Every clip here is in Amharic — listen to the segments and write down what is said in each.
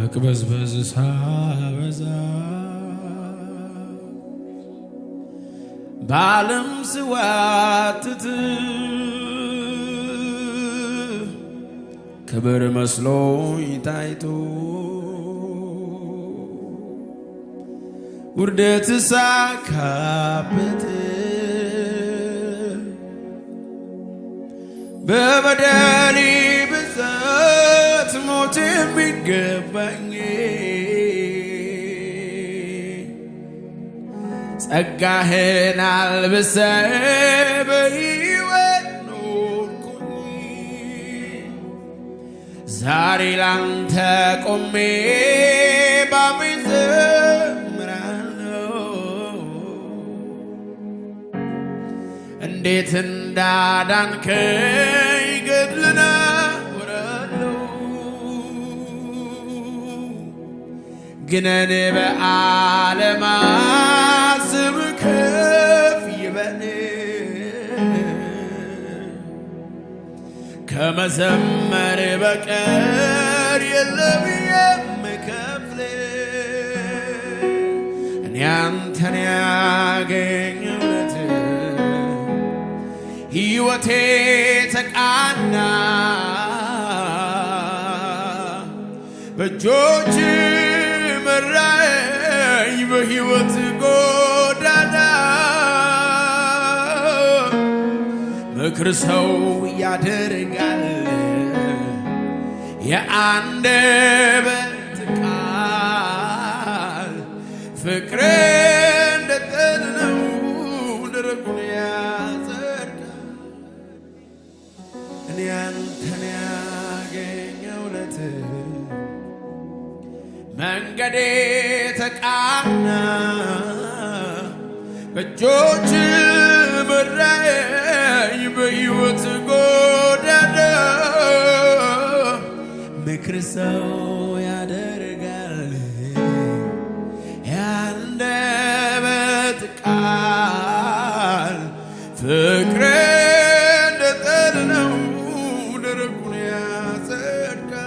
መቅበዝበዝ ሳበዛ በዓለም ስዋትት ክብር መስሎኝ ታይቶ ውርደት ሳካበት በበደሌ ብዛት ሞት የሚገባኝ ጸጋህን አልብሰህ በሕይወት ኖርኩኝ። ዛሬ ላንተ ቆሜ ባፌን ዘምራለሁ እንዴት እንዳዳንከኝ ገድልና ግነን በዓለማት ስም ከፍ ይበል ከመዘመር በቀር የለም የምከፍል እኔ አንተን ያገኘሁት ሕይወቴ ተቃና በእጆች መራኝ በሕይወት ጎዳና ምክር ሰው ያደርጋል የአንደበት ቃል ፍቅር እንደ ጠል ነው ደረቁን ያጸድቃል እኔ አንተን ያገኘሁት መንገዴ ተቃና በእጆች መራኝ በሕይወት ጎዳና ምክር ሰው ያደርጋል የአንደበት ቃል ፍቅር እንደ ጠል ነው ደረቁን ያጸድቃል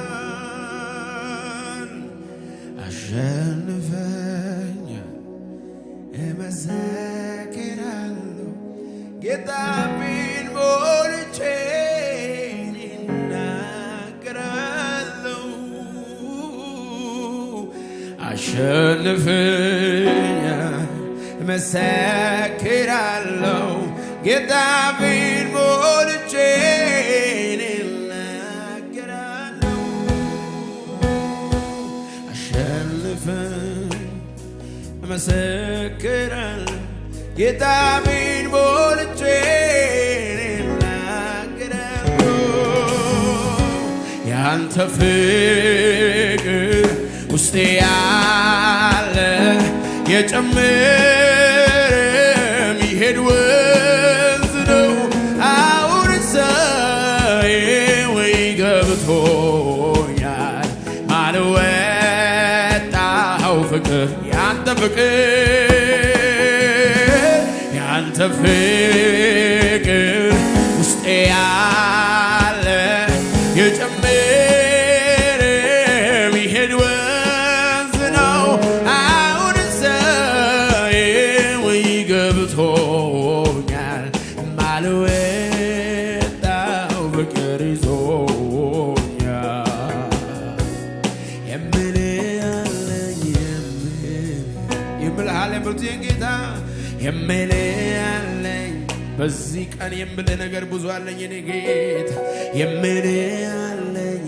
አሸንፈኝ እመሰክራለሁ ጌታ ፊት ሞልቼ እናገራለሁ አሸንፈኝ እመሰክራለሁ ጌታ ፊት ሞልቼ እናገራለሁ አሸንፈኝ እመሰክራለሁ ጌታ ፊት ሞልቼ እናገራለሁ ያንተ ፍቅር ውስጤ ያለ የጨመረ ሚሄድ ወንዝ ነው አሁን ሳየው ገብቶኛል ማልወጣው ፍቅር ያንተ ፍቅር ውስጤ ያለ የጨመረ ሚሄድ ወንዝ ነው አሁን ሳየው ገብቶኛል ማልወጣው ፍቅር ይዞኛል የምልህ ጌታ የምልህ በዚህ ቀን የምልህ ነገር ብዙ አለኝ የኔ ጌታ የምልህ አለኝ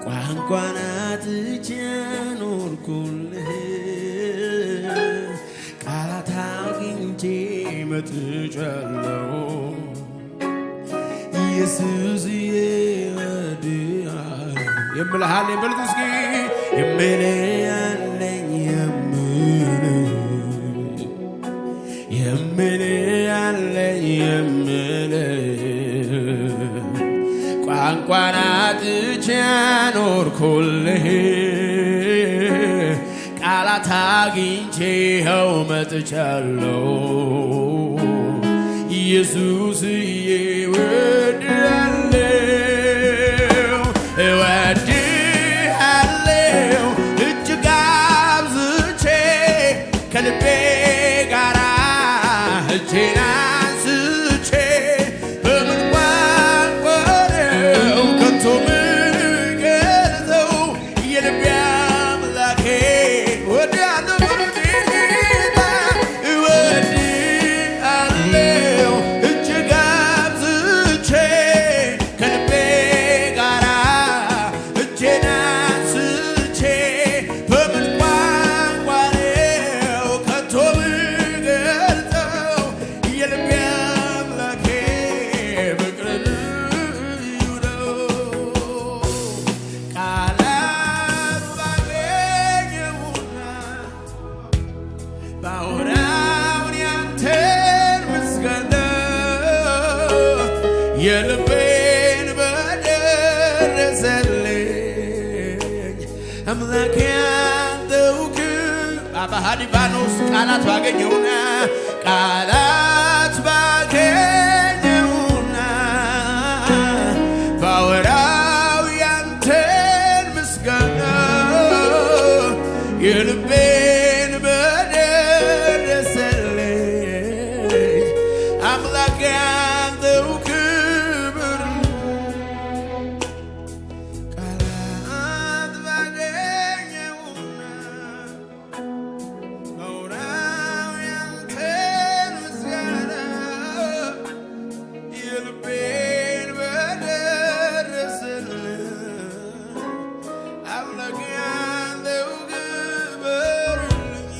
ቋንቋን አጥቼ ኖርኩልህ ቃላት አግኝቼ መጥቻለሁ ኢየሱስ የምልህ አለኝ በሉት እስኪ የምልህ አለኝ ቋንቋን አጥቼ ኖርኩልህ ቃላት አግኝቼ ይኸው መጥቻለሁ ኢየሱስዬ እወድሃለሁ እወድሃለሁ እጅግ አብዝቼ ከልቤ ጋራ እጄን አንስቼ በምን ቋንቋ ነው ከቶ ምገልጸው የልቤ አምላኬ እወድሃለሁ እወድሃለሁ እጅግ አብዝቼ ከልቤ ጋራ እጄን አንስቼ በምን ቋንቋ ነው ከቶ ምገልጸው የልቤ አምላኬ ፍቅር ልዩ ነው። ቃላት ባገኘሁና ባወራው ያንተን ምስጋና የልቤን በደረሰልኝ አምላኬ አንተው አባሃ ሊባኖስ ቃላት ባገኘሁና ቃላት ባገኘሁና ባወራው ያንተን ምስጋና የልቤን በደረሰልኝ አምላኬ አንተው ክብር ቃላት ባገኘሁና ባወራው ያንተን ምስጋና የልቤን በደረሰልኝ አምላኬ አንተው ክበርልኝ።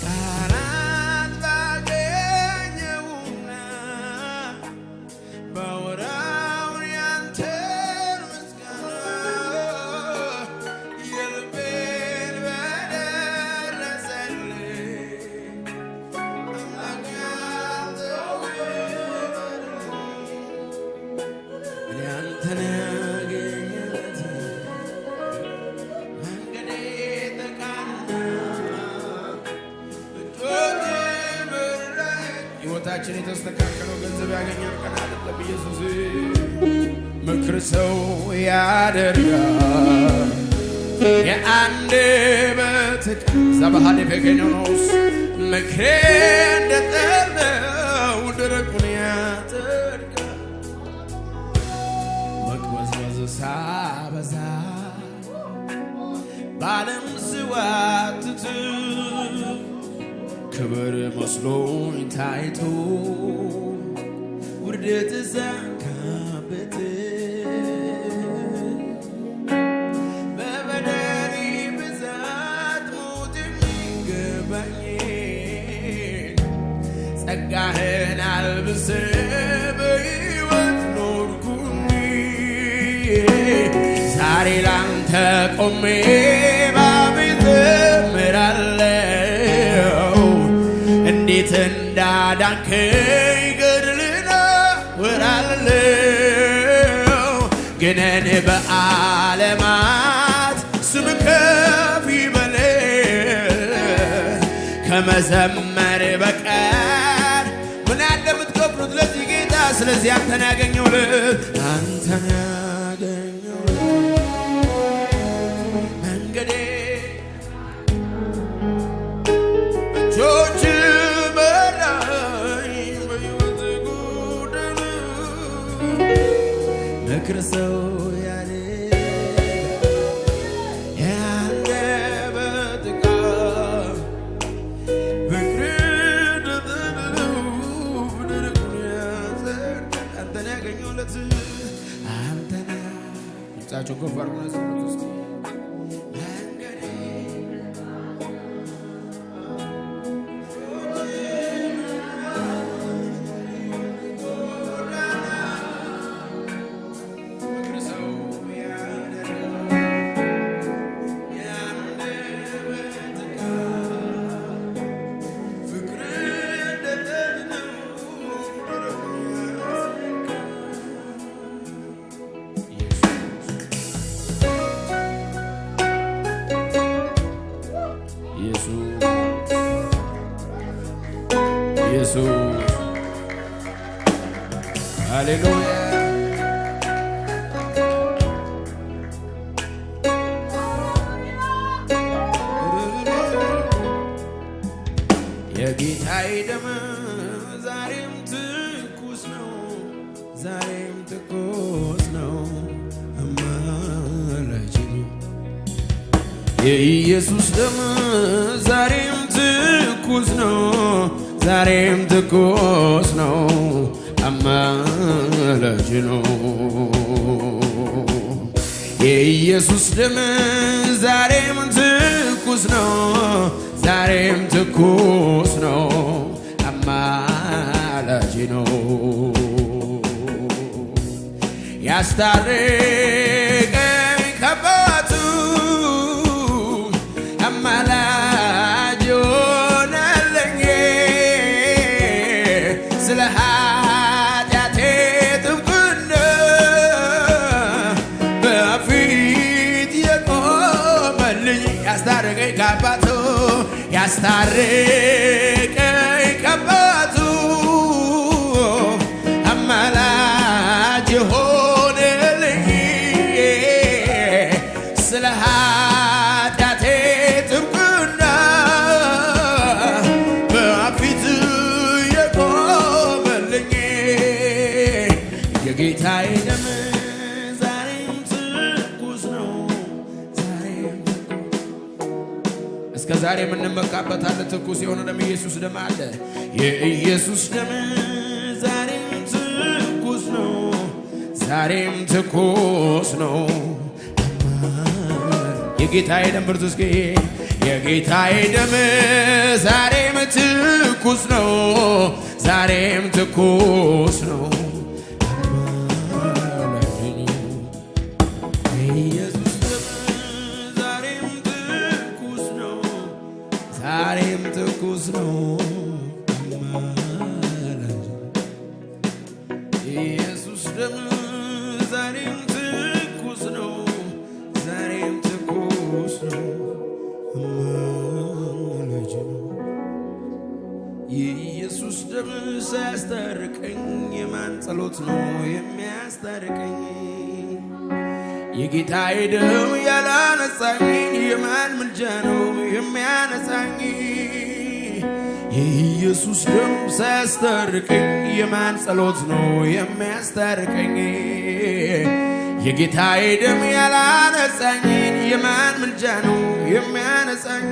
ቃላት ባገኘሁና ባወራው ያንተን ምስጋና የልቤን በደረሰልኝ አምላኬ አንተው ክበርልኝ። እኔ አንተን ያገኘሁት መንገዴ ተቃና እጆች መራኝ። ሕይወታችን የተስተካከለው ገንዘብ ያገኛል ቀን አይደለም። ኢየሱስ ምክር ሰው ያደርጋል የአንደበት ቃል ዘባሃሌ ፈገኖስ ምክሬ እንደጠለው ደረቁን ያደርጋል መቅበዝበዝ ሳበዛ ባለም ስዋትት ክብር መስሎኝ ታይቶ ውርደት ዘንካበት በበደሌ ብዛት ሞት የሚገባኝ ጸጋህን አልብሰ በሕይወት ኖርኩኝ ዛሬ ላንተ ቆሜ ባቤት እዘምራለሁ እንዴት እንዳዳንከኝ ገድልና ወራለሁ ግነን በዓለማት ስም ከፍ ይበል ከመዘመር በቀር ምን ያለ የምትከፍሉት ለዚህ ጌታ። ስለዚህ አንተን ያገኘሁለት አንተን ያገኘሁለት መንገዴ እጆች መራኝ በሕይወት ጎዳና ምክር ሰው ያደርጋል የአንደበት ቃል ፍቅር እንደጠለው ደረቁን ያጸድቃል። አንተን ያገኘሁለት አንተን ድምፃቸው ከፍ አድርጉና ዘምሩት እስኪ መንገዴ ምክር ሰው ያደርጋል የአንደበት ቃል ፍቅር እንደጠለው ደረቁን ያጸድቃል። ኢየሱስ ሃሌሉያ የጌታዬ ደም ዛሬም ትኩስ ነው ዛሬም ትኩስ ነው አማላጅ ነው የኢየሱስ ደም ዛሬም ትኩስ ነው ዛሬም ትኩስ ነው አማላጅ ነው የኢየሱስ ደም ዛሬም ትኩስ ነው ዛሬም ትኩስ ነው አማላጅ ነው ያስታረቀኝ ከአባቱ አማላጅ ሆነልኝ ስለ ኃጢአቴ ጥብቅና በፊት የቆመልኝ ያስታረቀኝ ከአባቱ ያስታረቀኝ ከአባቱ አማላጅ ሆነልኝ ስለ ኃጢአቴ ጥብቅና በፊት የቆመልኝ የጌታዬ ደም ዛሬም ትኩስ ነው ዛሬም እስከ ዛሬ የምንመካበት አለ ትኩስ የሆነ ደም ኢየሱስ ደም አለ የኢየሱስ ደም ዛሬም ትኩስ ነው ዛሬም ትኩስ ነው የጌታዬ ደም ብርቱ እስኪ የጌታዬ ደም ዛሬም ትኩስ ነው ዛሬም ትኩስ ነው የኢየሱስ ደም ዛሬም ትኩስ ነው ዛሬም ትኩስ ነው የኢየሱስ ደም ዛሬም ትኩስ ነው ዛሬም ትኩስ ነው አማላጅ ነው የኢየሱስ ደም ሳያስታርቀኝ የማን ጸሎት ነው የሚያስታርቀኝ የጌታዬ ደም ያላነጻኝ የማን ምልጃ ነው የሚያነጻኝ የኢየሱስ ደም ሳያስታርቀኝ የማን ጸሎት ነው የሚያስታርቀኝ የጌታዬ ደም ያላነጻኝ የማን ምልጃ ነው የሚያነጻኝ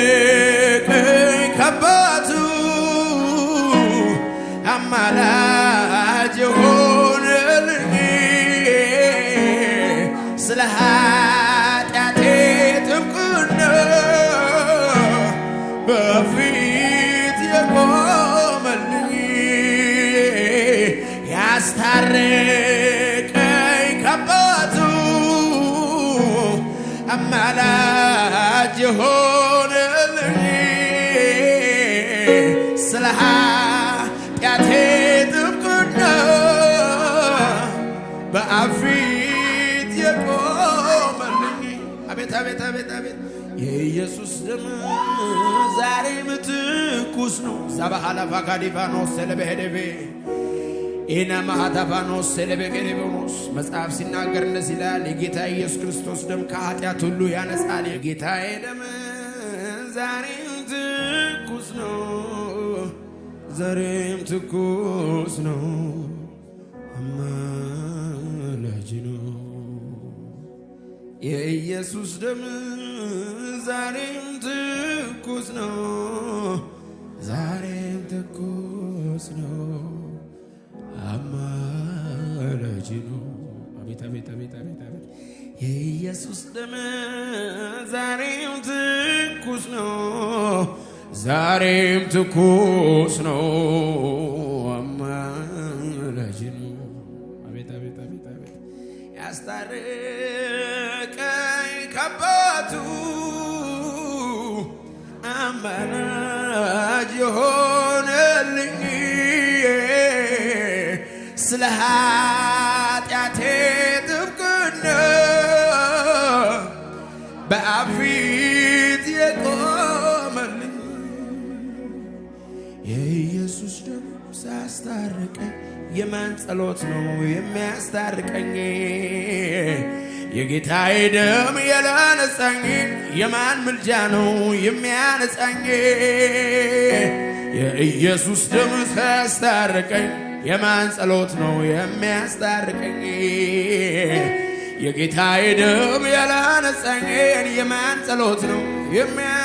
ያስታረቀኝ ከአባቱ አማላጅ ሆነልኝ ስለ ኃጢአቴ ጥብቅና በፊት የቆመልኝ ያስታረቀኝ ከአባቱ አማላጅ ሆነልኝ ስለ ኃጢአቴ ጥብቅና በአብ ፊት የቆመልኝ አቤት አቤት አቤት አቤት የኢየሱስ ደም ዛሬም ትኩስ ነው ዛባሃላፋ ካዲፋኖስ ሰለበሄደቤ ኢና ማሃታፋኖስ ሰለበገሬቦስ መጽሐፍ ሲናገር እንደዚህ ይላል የጌታ ኢየሱስ ክርስቶስ ደም ከኃጢአት ሁሉ ያነጻል የጌታዬ ደም ዛሬም ትኩስ ነው ዛሬም ትኩስ ነው አማላጅ ነው የኢየሱስ ደም ዛሬም ትኩስ ነው ዛሬም ትኩስ ነው አማላጅ ነው አቤት አቤት አቤት አቤት አቤት የኢየሱስ ደም ዛሬም ትኩስ ነው ዛሬም ትኩስ ነው አማላጅ ነው አቤት አቤት አቤት አቤት ያስታረቀኝ ከአባቱ አማላጅ ሆነልኝ ስለ ኃጢአቴ ጥብቅና በአብ ፊት የቆመልኝ የኢየሱስ ደም ሳያስታርቀኝ የማን ጸሎት ነው የሚያስታርቀኝ? የጌታዬ ደም ያላነጻኝ የማን ምልጃ ነው የሚያነጻኝ? የኢየሱስ ደም ሳያስታርቀኝ የማን ጸሎት ነው የሚያስታርቀኝ? የጌታዬ ደም ያላነጻኝ የማን ጸሎት ነው የሚያነጻኝ?